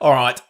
All right,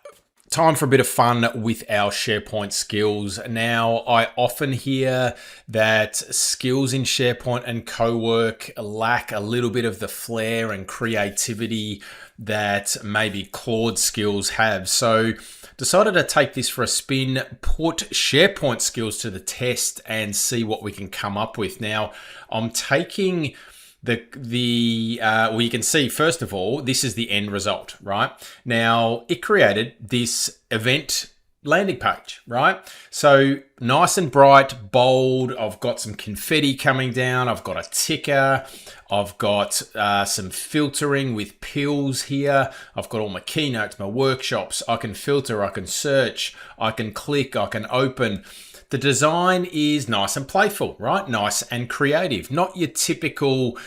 time for a bit of fun with our SharePoint skills. Now, I often hear that skills in SharePoint and co-work lack a little bit of the flair and creativity that maybe Claude skills have. So decided to take this for a spin, put SharePoint skills to the test and see what we can come up with. Now, I'm taking well, you can see, first of all, this is the end result, right? Now, it created this event landing page, right? So nice and bright, bold. I've got some confetti coming down. I've got a ticker. I've got some filtering with pills here. I've got all my keynotes, my workshops. I can filter, I can search, I can click, I can open. The design is nice and playful, right? Nice and creative, not your typical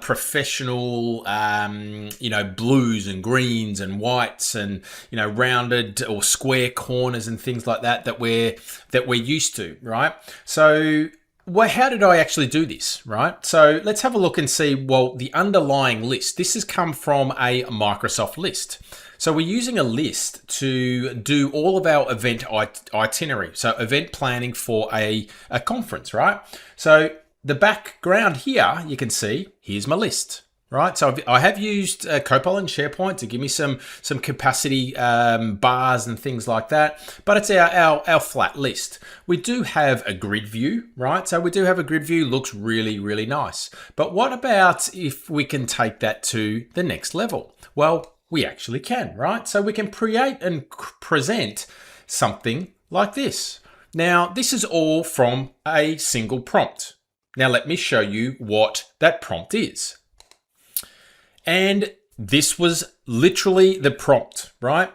professional, blues and greens and whites and, rounded or square corners and things like that we're used to, right? So, how did I actually do this, right? So let's have a look and see, well, the underlying list. This has come from a Microsoft list. So we're using a list to do all of our event itinerary. So event planning for a conference, right? So the background here, you can see, here's my list, right? So I have used Copilot and SharePoint to give me some capacity bars and things like that, but it's our flat list. We do have a grid view, right? So we do have a grid view, looks really, really nice. But what about if we can take that to the next level? Well, we actually can, right? So we can create and present something like this. Now, this is all from a single prompt. Now, let me show you what that prompt is. And this was literally the prompt, right?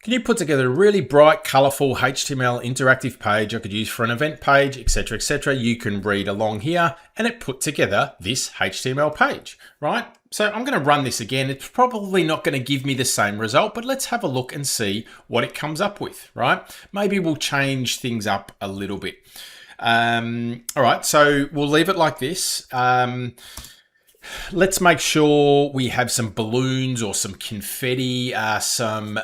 Can you put together a really bright, colorful HTML interactive page I could use for an event page, etc., etc.? You can read along here, and it put together this HTML page, right? So I'm going to run this again. It's probably not going to give me the same result, but let's have a look and see what it comes up with, right? Maybe we'll change things up a little bit. All right, so we'll leave it like this. Let's make sure we have some balloons or some confetti, some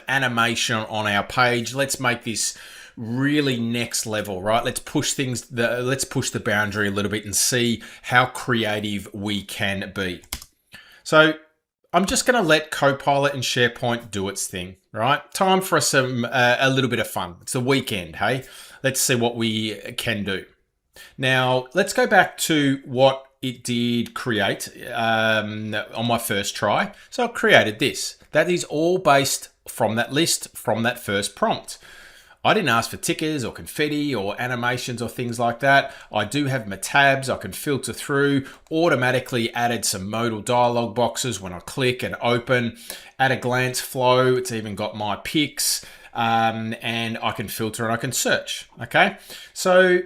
animation on our page. Let's make this really next level, right? Let's push the boundary a little bit and see how creative we can be. So I'm just going to let Copilot and SharePoint do its thing, right? Time for a little bit of fun. It's the weekend, hey? Let's see what we can do. Now, let's go back to what it did create on my first try. So I created this. That is all based from that list, from that first prompt. I didn't ask for tickers or confetti or animations or things like that. I do have my tabs. I can filter through, automatically added some modal dialog boxes when I click and open, at a glance flow. It's even got my picks, and I can filter and I can search. Okay. So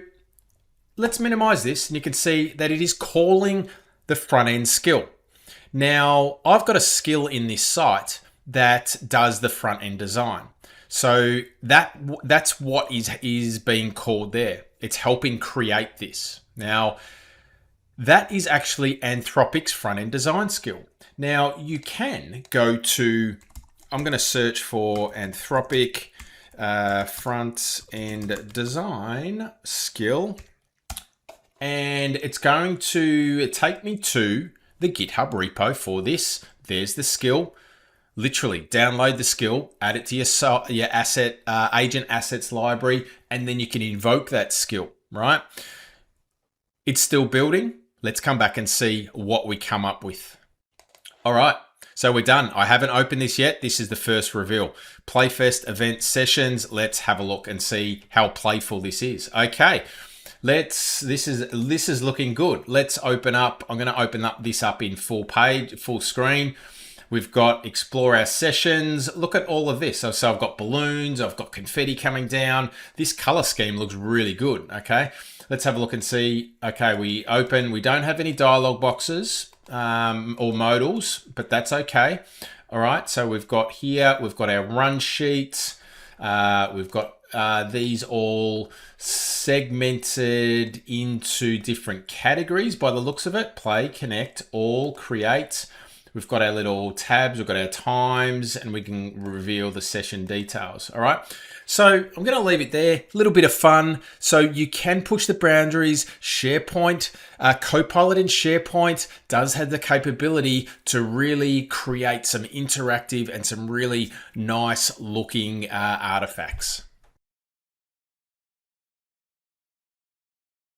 let's minimize this, and you can see that it is calling the front end skill. Now, I've got a skill in this site that does the front end design. So that's what is being called there. It's helping create this. Now, that is actually Anthropic's front end design skill. Now, you can go to, I'm going to search for Anthropic front end design skill. And it's going to take me to the GitHub repo for this. There's the skill. Literally download the skill, add it to your agent assets library, and then you can invoke that skill, right? It's still building. Let's come back and see what we come up with. All right, so we're done. I haven't opened this yet. This is the first reveal. Playfest event sessions. Let's have a look and see how playful this is. Okay. This is looking good. Let's open up. I'm going to open up this up in full screen. We've got explore our sessions. Look at all of this. So I've got balloons. I've got confetti coming down. This color scheme looks really good. Okay. Let's have a look and see. Okay. We open. We don't have any dialog boxes or modals, but that's okay. All right. So we've got here, we've got our run sheets. We've got these all segmented into different categories by the looks of it. Play, connect, all, create. We've got our little tabs, we've got our times, and we can reveal the session details. All right. So I'm going to leave it there. A little bit of fun. So you can push the boundaries. SharePoint, Copilot in SharePoint does have the capability to really create some interactive and some really nice looking artifacts.